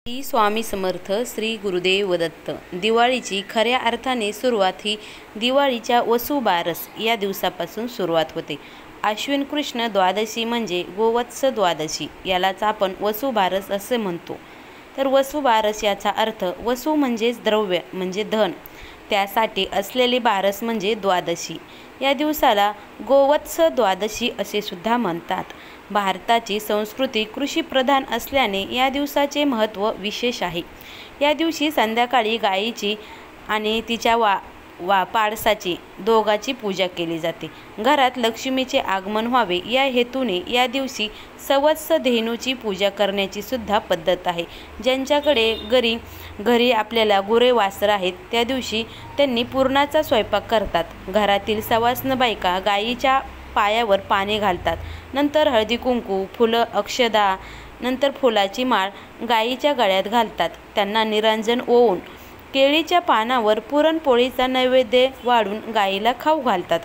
श्री स्वामी समर्थ. श्री गुरुदेव दत्त. दिवाळीची खऱ्या अर्थाने सुरुवात ही दिवाळीच्या वसुबारस या दिवसापासून सुरुवात होते. आश्विन कृष्ण द्वादशी म्हणजे गोवत्स द्वादशी, यालाच आपण वसुबारस असे म्हणतो. तर वसुबारस याचा अर्थ वसु म्हणजेच द्रव्य म्हणजे धन, त्यासाठी असलेली बारस म्हणजे द्वादशी. या दिवसाला गोवत्स द्वादशी असे सुद्धा म्हणतात. भारताची संस्कृती कृषीप्रधान असल्याने या दिवसाचे महत्त्व विशेष आहे. या दिवशी संध्याकाळी गायीची आणि तिच्या पाडसाची दोघांची पूजा केली जाते. घरात लक्ष्मीचे आगमन व्हावे या हेतूने या दिवशी सवत्स धेनूची पूजा करण्याची सुद्धा पद्धत आहे. ज्यांच्याकडे घरी आपल्याला गुरे वासरं आहेत, त्या दिवशी त्यांनी पुरणाचा स्वयंपाक करतात. घरातील सवाष्ण बायका गायीच्या पायावर पाणी घालतात. नंतर हळदी कुंकू, फुलं, अक्षदा, नंतर फुलाची माळ गायीच्या गळ्यात घालतात. त्यांना निरांजन ओवून केळीच्या पानावर पुरणपोळीचा नैवेद्य वाढून गायीला खाऊ घालतात.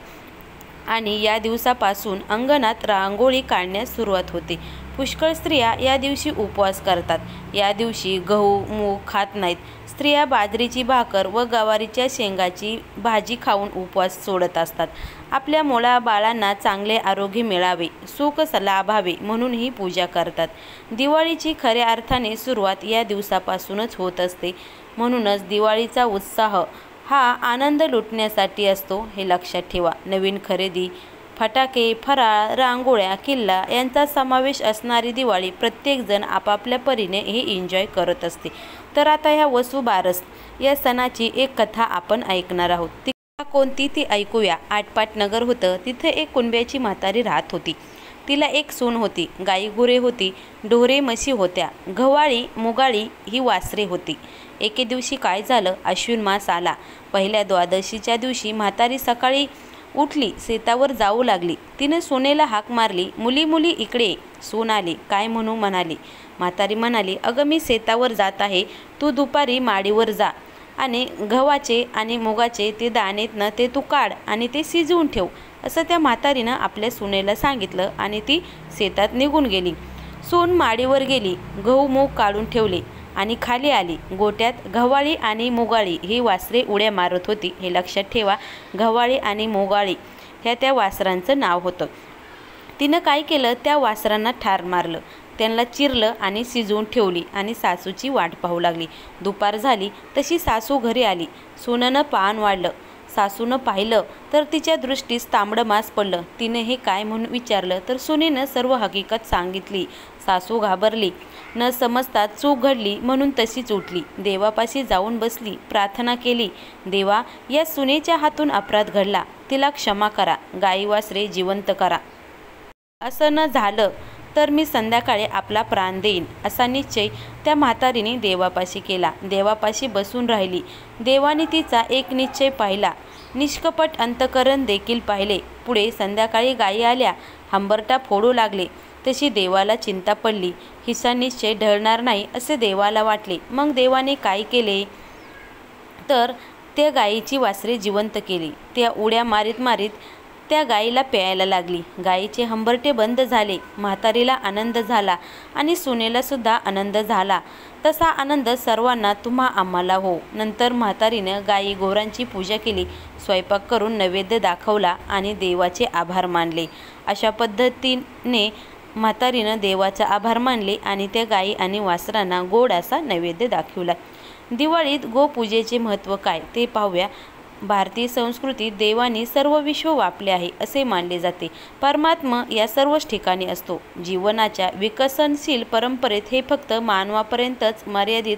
आणि या दिवसापासून अंगणात रांगोळी काढण्यास सुरुवात होते. पुष्कळ स्त्रिया या दिवशी उपवास करतात. या दिवशी गहू मूग खात नाहीत. स्त्रिया बाजरीची भाकर व गवारीच्या शेंगाची भाजी खाऊन उपवास सोडत असतात. आपल्या मुलाबाळांना चांगले आरोग्य मिळावे, सुख लाभावे म्हणून ही पूजा करतात. दिवाळीची खऱ्या अर्थाने सुरुवात या दिवसापासूनच होत असते. म्हणूनच दिवाळीचा उत्साह हा आनंद लुटण्यासाठी असतो, हे लक्षात ठेवा. नवीन खरेदी, फटाके, फराळ, रांगोळ्या, किल्ला यांचा समावेश असणारी दिवाळी प्रत्येकजण आपापल्या परीने हे एन्जॉय करत असते. तर आता ह्या वसुबारस या सणाची एक कथा आपण ऐकणार आहोत. ती कोणती ती ऐकूया. आटपाट नगर होतं. तिथे एक कुणब्याची म्हातारी राहत होती. तिला एक सून होती. गाई गुरे होती. ढोरे म्हशी होत्या. गव्हाळी मुगाळी ही वासरे होती. एके दिवशी काय झालं, आश्विन मास आला. पहिल्या द्वादशीच्या दिवशी म्हातारी सकाळी उठली, शेतावर जाऊ लागली. तिने सुनेला हाक मारली, मुली मुली इकडे. सून आली. काय म्हणू म्हणाली. म्हातारी म्हणाली, अगं मी शेतावर जात आहे, तू दुपारी माडीवर जा आणि गव्हाचे आणि मुगाचे ते दाणेत ते तू काढ आणि ते शिजवून ठेव, असं त्या म्हातारीनं आपल्या सुनेला सांगितलं आणि ती शेतात निघून गेली. सून माडीवर गेली, गहू मूग काढून ठेवले आणि खाली आली. गोट्यात गव्हाळी आणि मुगाळी ही वासरे उड्या मारत होती. हे लक्षात ठेवा, गव्हाळी आणि मुगाळी त्या वासरांचं नाव होतं. तिनं काय केलं, त्या वासरांना ठार मारलं, त्यांना चिरलं आणि शिजवून ठेवली आणि सासूची वाट पाहू लागली. दुपार झाली तशी सासू घरी आली. सुनेनं पान वाढलं. सासूनं पाहिलं तर तिच्या दृष्टीस तांबडं मांस पडलं. तिने हे काय म्हणून विचारलं तर सुनेनं सर्व हकीकत सांगितली. सासू घाबरली. न समजता चूक घडली म्हणून तशीच उठली. देवापाशी जाऊन बसली, प्रार्थना केली. देवा, या सुनेच्या हातून अपराध घडला, तिला क्षमा करा, गाई वासरे जिवंत करा. असं न झालं तर मी संध्याकाळी आपला प्राण देईन, असा निश्चय त्या म्हातारीने देवापाशी केला. देवापाशी बसून राहिली. देवाने तिचा एक निश्चय पाहिला, निष्कपट अंतकरण देखील पाहिले. पुढे संध्याकाळी गायी आल्या, हंबरटा फोडू लागले. तशी देवाला चिंता पडली. हिचा निश्चय ढळणार नाही असे देवाला वाटले. मग देवाने काय केले तर त्या गायीची वासरे जिवंत केली. त्या उड्या मारीत मारीत त्या गायीला प्यायला लागली. गायीचे हंबरटे बंद झाले. म्हातारीला आनंद झाला आणि सुनेला सुद्धा आनंद झाला. तसा आनंद सर्वांना तुम्हा आम्हाला हो. नंतर म्हातारीनं गायी गोरांची पूजा केली, स्वयंपाक करून नैवेद्य दाखवला आणि देवाचे आभार मानले. अशा पद्धतीने म्हातारीनं देवाचा आभार मानले आणि त्या गायी आणि वासरांना गोड असा नैवेद्य दाखवला. दिवाळीत गोपूजेचे महत्त्व काय ते पाहूया. भारतीय संस्कृतीत देवाने सर्व विश्व व्यापले आहे असे मानले जाते. परमात्मा या सर्वच ठिकाणी असतो. जीवनाच्या विकसनशील परंपरेत हे फक्त मानवापर्यंतच मर्यादित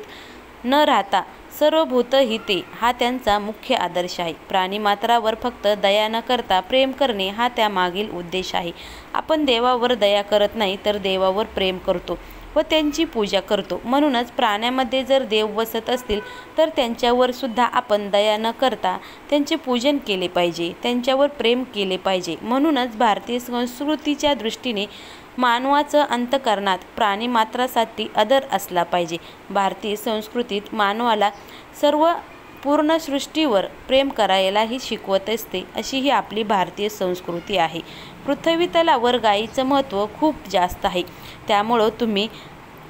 न राहता सर्वभूत हिते हा त्यांचा मुख्य आदर्श आहे. प्राणीमात्रावर फक्त दया न करता प्रेम करणे हा त्यामागील उद्देश आहे. आपण देवावर दया करत नाही तर देवावर प्रेम करतो व त्यांची पूजा करतो. म्हणूनच प्राण्यांमध्ये जर देव वसत असतील तर त्यांच्यावर सुद्धा आपण दया न करता त्यांचे पूजन केले पाहिजे, त्यांच्यावर प्रेम केले पाहिजे. म्हणूनच भारतीय संस्कृतीच्या दृष्टीने मानवाचं अंतःकरणात प्राणीमात्रासाठी आदर असला पाहिजे. भारतीय संस्कृतीत मानवाला सर्व पूर्ण सृष्टीवर प्रेम करायलाही शिकवत असते, अशी ही आपली भारतीय संस्कृती आहे. पृथ्वी तलावर गायीचं महत्त्व खूप जास्त आहे. त्यामुळं तुम्ही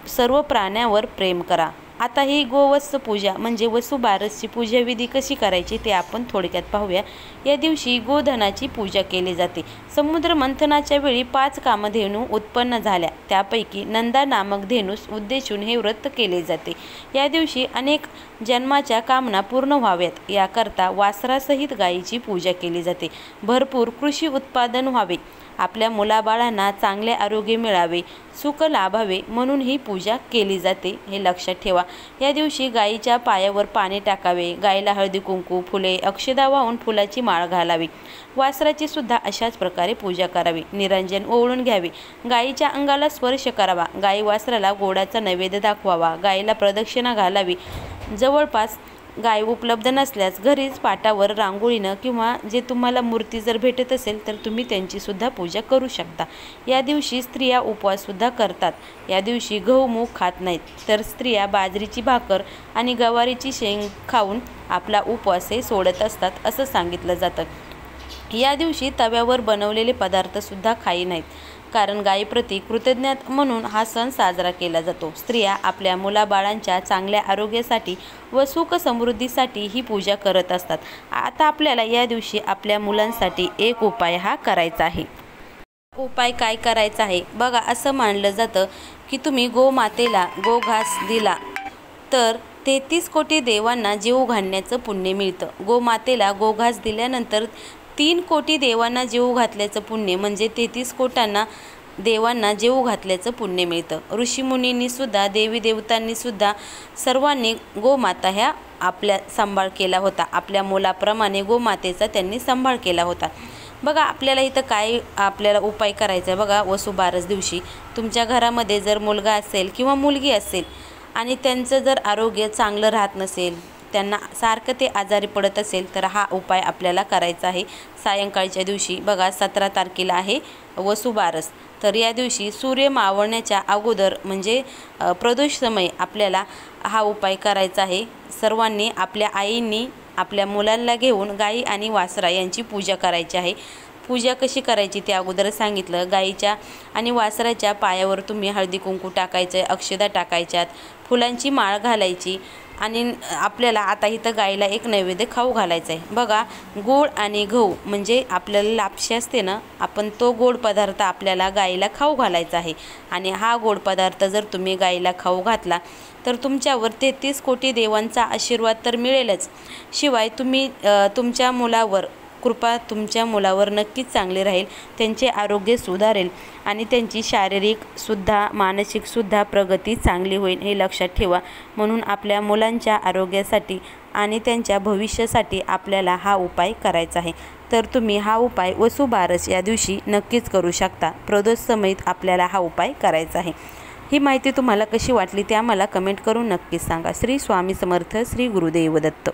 सर्व प्राण्यांवर प्रेम करा. आता ही गोवत्स पूजा म्हणजे वसुबारसची पूजाविधी कशी करायची ते आपण थोडक्यात पाहूया। या दिवशी गोधनाची पूजा केली जाते। समुद्र मंथनाच्या वेळी 5 कामधेनू उत्पन्न झाल्या, त्यापैकी नंदा नामक धेनूस उद्देशून हे व्रत केले जाते। या दिवशी अनेक जन्माच्या कामना पूर्ण व्हाव्यात याकरता वासरासहित गायीची पूजा केली जाते। भरपूर कृषी उत्पादन व्हावे, आपल्या मुलाबाळांना चांगले आरोग्य मिळावे, सुख लाभावे म्हणून ही पूजा केली जाते, हे लक्षात ठेवा। या दिवशी गायीच्या पायावर पाणी टाकावे, गायीला हळदी कुंकू, फुले, अक्षदा वाहून फुलाची माळ घालावी। वासराची सुद्धा अशाच प्रकारे पूजा करावी। निरंजन ओवाळून घ्यावे, गायीच्या अंगाला स्पर्श करावा, गायी वासराला गोडाचा नैवेद्य दाखवावा, गायीला प्रदक्षिणा घालावी। जवळपास गाय उपलब्ध नसल्यास घरीच पाटावर रांगोळीनं किंवा जे तुम्हाला मूर्ती जर भेटत असेल तर तुम्ही त्यांची सुद्धा पूजा करू शकता। या दिवशी स्त्रिया उपवास सुद्धा करतात। या दिवशी गहू मूग खात नाहीत, तर स्त्रिया बाजरीची भाकर आणि गवारीची शेंग खाऊन आपला उपवास सोडत असतात असं सांगितलं जातं। या दिवशी तव्यावर बनवलेले पदार्थ सुद्धा खाई नाहीत, कारण गायीप्रती कृतज्ञता म्हणून हा सण साजरा केला जातो। स्त्रिया आपल्या मुलाबाळांच्या चांगल्या आरोग्यासाठी व सुख समृद्धीसाठी ही पूजा करत असतात। आता आपल्याला या दिवशी आपल्या मुलांसाठी एक उपाय हा करायचा आहे। उपाय काय करायचा आहे बघा, असं मानलं जातं की तुम्ही गोमातेला गोघास दिला तर 33 कोटी देवांना जेवू घालण्याचं पुण्य मिळतं। गोमातेला गोघास दिल्यानंतर 3 कोटी देवांना जेवू घातल्याचं पुण्य म्हणजे 33 कोटांना देवांना जेवू घातल्याचं पुण्य मिळतं। ऋषीमुनींनी सुद्धा, देवी देवतांनी सुद्धा सर्वांनी गोमाता ह्या आपल्या सांभाळ केला होता। आपल्या मुलाप्रमाणे गोमातेचा त्यांनी सांभाळ केला होता। बघा आपल्याला इथं काय आपल्याला उपाय करायचा आहे बघा। वसुबारस दिवशी तुमच्या घरामध्ये जर मुलगा असेल किंवा मुलगी असेल आणि त्यांचं जर आरोग्य चांगलं राहत नसेल, त्यांना सारखं ते आजारी पडत असेल तर हा उपाय आपल्याला करायचा आहे। सायंकाळच्या दिवशी बघा 17 तारखेला आहे वसुबारस, तर या दिवशी सूर्य मावळण्याच्या अगोदर म्हणजे प्रदोष समय आपल्याला हा उपाय करायचा आहे। सर्वांनी आपल्या आईंनी आपल्या मुलांना घेऊन गाई आणि वासरा यांची पूजा करायची आहे। पूजा कशी करायची ते अगोदर सांगितलं। गाईच्या आणि वासराच्या पायावर तुम्ही हळदी कुंकू टाकायचं, अक्षदा टाकायच्यात, फुलांची माळ घालायची आणि आपल्याला आता इथं गाईला एक नैवेद्य खाऊ घालायचा आहे। बघा गोड आणि गहू म्हणजे आपल्याला लापशी असते ना, आपण तो गोड पदार्थ आपल्याला गाईला खाऊ घालायचा आहे। आणि हा गोड पदार्थ जर तुम्ही गाईला खाऊ घातला तर तुमच्यावर 33 कोटी देवांचा आशीर्वाद तर मिळेलच, शिवाय तुम्ही तुमच्या मुलावर कृपा तुमच्या मुलावर नक्कीच चांगली राहील, त्यांचे आरोग्य सुधारेल आणि त्यांची शारीरिक सुद्धा मानसिक सुद्धा प्रगती चांगली होईल, हे लक्षात ठेवा। म्हणून आपल्या मुलांच्या आरोग्यासाठी आणि त्यांच्या भविष्यासाठी आपल्याला हा उपाय करायचा आहे। तर तुम्ही हा उपाय वसुबारस या दिवशी नक्कीच करू शकता। प्रदोष समयीत आपल्याला हा उपाय करायचा आहे। ही माहिती तुम्हाला कशी वाटली ते आम्हाला कमेंट करून नक्कीच सांगा। श्री स्वामी समर्थ, श्री गुरुदेव दत्त।